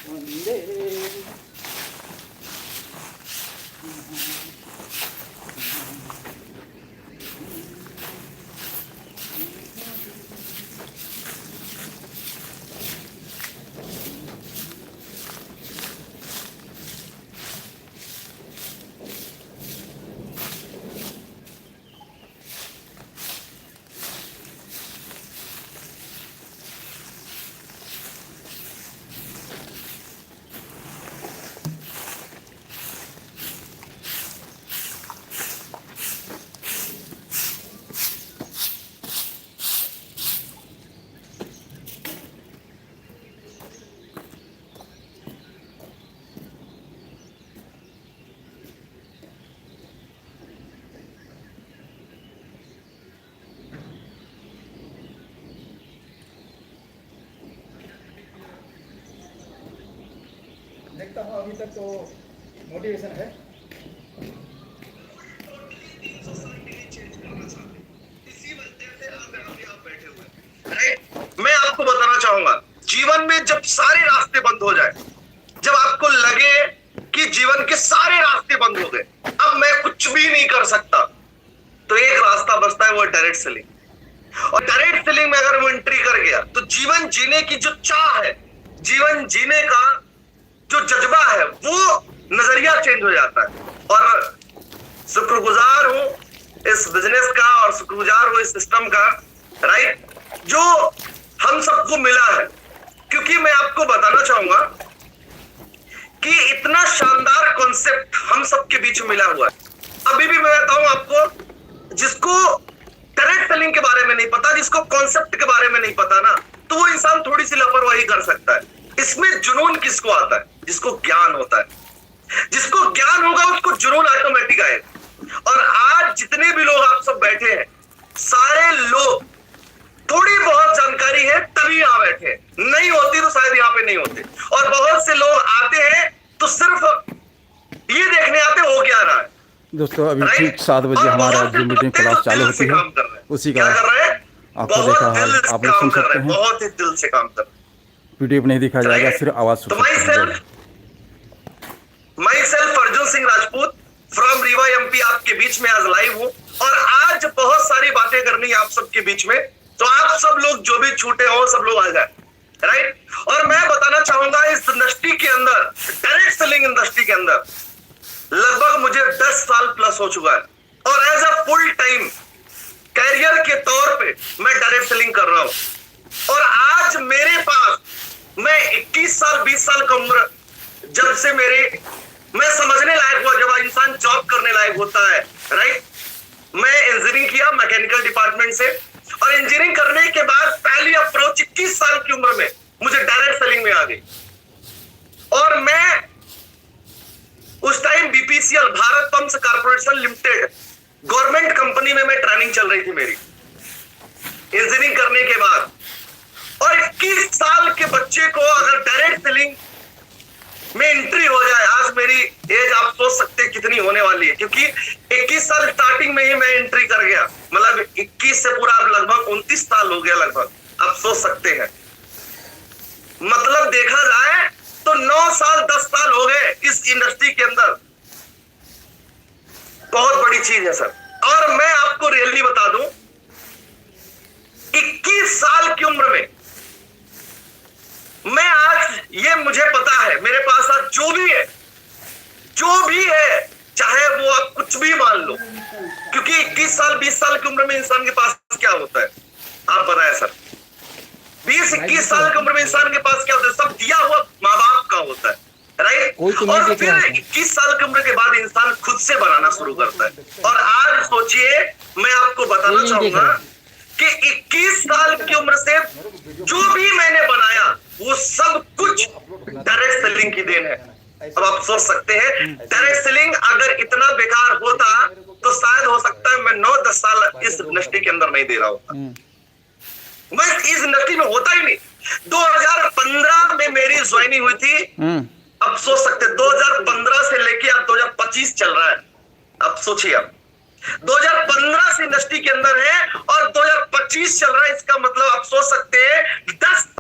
वंदे देखता हूँ अभी तक तो मोटिवेशन है। मैं आपको बताना चाहूंगा, जीवन में जब सारे रास्ते बंद हो जाए, जब आपको लगे कि जीवन के सारे रास्ते बंद हो गए, अब मैं कुछ भी नहीं कर सकता, तो एक रास्ता बचता है, वो डायरेक्ट सेलिंग। और डायरेक्ट सेलिंग में अगर वो एंट्री कर गया तो जीवन जीने की जो चाह है, जीवन जीने का जो जज्बा है, वो नजरिया चेंज हो जाता है। और शुक्रगुजार हूं इस बिजनेस का और शुक्रगुजार हूं इस सिस्टम का, राइट, जो हम सबको मिला है। क्योंकि मैं आपको बताना चाहूंगा कि इतना शानदार कॉन्सेप्ट हम सबके बीच मिला हुआ है। अभी भी मैं बताऊं आपको, जिसको डायरेक्ट सेलिंग के बारे में नहीं पता, जिसको कॉन्सेप्ट के बारे में नहीं पता ना, तो वो इंसान थोड़ी सी लापरवाही कर सकता है। इसमें जुनून किसको आता है? जिसको ज्ञान होता है। जिसको ज्ञान होगा उसको जुनून ऑटोमेटिक आएगा। और आज जितने भी लोग आप सब बैठे हैं, सारे लोग थोड़ी बहुत जानकारी है तभी यहां बैठे, नहीं होती तो शायद यहां पे नहीं होते। और बहुत से लोग आते हैं तो सिर्फ ये देखने आते हो क्या रहा है। दोस्तों अभी ठीक 7 बजे हमारा जो मीटिंग क्लास चालू होती है उसी का आपको देखा हाल आप लोग सुन सकते हैं। बहुत ही दिल से काम कर रहे हैं। वीडियो में नहीं दिखा जाएगा, सिर्फ आवाज सुन सकते हैं। My self Arjun Singh Rajput from Rewa MP आपके बीच में आज लाइव हूं। और आज बहुत सारी बातें करनी है आप सबके बीच में, तो आप सब लोग जो भी छूटे हो सब लोग आ जाए, राइट। और मैं बताना चाहूंगा इस इंडस्ट्री के अंदर, डायरेक्ट सेलिंग इंडस्ट्री के अंदर लगभग मुझे 10 साल प्लस हो चुका है। और as a full time career के तौर पे मैं डायरेक्ट सेलिंग कर रहा हूं। और आज मेरे पास, मैं 21 साल 20 साल का उम्र जब से मैं समझने लायक हुआ, जब इंसान जॉब करने लायक होता है, राइट। मैं इंजीनियरिंग किया मैकेनिकल डिपार्टमेंट से, और इंजीनियरिंग करने के बाद पहली अप्रोच 21 साल की उम्र में मुझे डायरेक्ट सेलिंग में आ गई। और मैं उस time BPCL Bharat pumps corporation limited government company में मैं ट्रेनिंग चल रही थी मेरी इंजीनियरिंग करने के बाद। और 21 साल के बच्चे को अगर डायरेक्ट सेलिंग में एंट्री हो जाए, आज मेरी एज आप सोच सकते हैं कितनी होने वाली है, क्योंकि 21 साल स्टार्टिंग में ही मैं एंट्री कर गया, मतलब 21 से पूरा लगभग 29 साल हो गया लगभग, आप सोच सकते हैं। मतलब देखा जाए तो 9 साल 10 साल हो गए इस इंडस्ट्री के अंदर। बहुत बड़ी चीज है सर। और मैं आपको रियली बता दूं, 21 साल की उम्र में मैं आज, ये मुझे पता है मेरे पास आज जो भी है, चाहे वो आप कुछ भी मान लो, क्योंकि 21 साल 20 साल की उम्र में इंसान के पास क्या होता है आप बताएं सर। 20-21 साल की उम्र में इंसान के पास क्या होता है? सब दिया हुआ माँ बाप का होता है, राइट। और फिर 21 साल की उम्र के बाद इंसान खुद से बनाना शुरू करता है। और आज सोचिए, मैं आपको बताना चाहूंगा कि 21 साल की उम्र से जो भी मैंने बनाया वो सब कुछ डायरेक्ट सेलिंग की देन है। अब आप सोच सकते हैं, डायरेक्ट सेलिंग अगर इतना बेकार होता तो शायद हो सकता है मैं 9-10 साल इस इंडस्ट्री के अंदर नहीं दे रहा होता, मैं इस इंडस्ट्री में होता ही नहीं। 2015 में मेरी ज्वाइनिंग हुई थी। अब सोच सकते 2015 से लेके अब 2025 चल रहा है। अब सोचिए, अब 2015 से इंडस्ट्री के अंदर है और 2025 चल रहा है, इसका मतलब आप सोच सकते हैं 10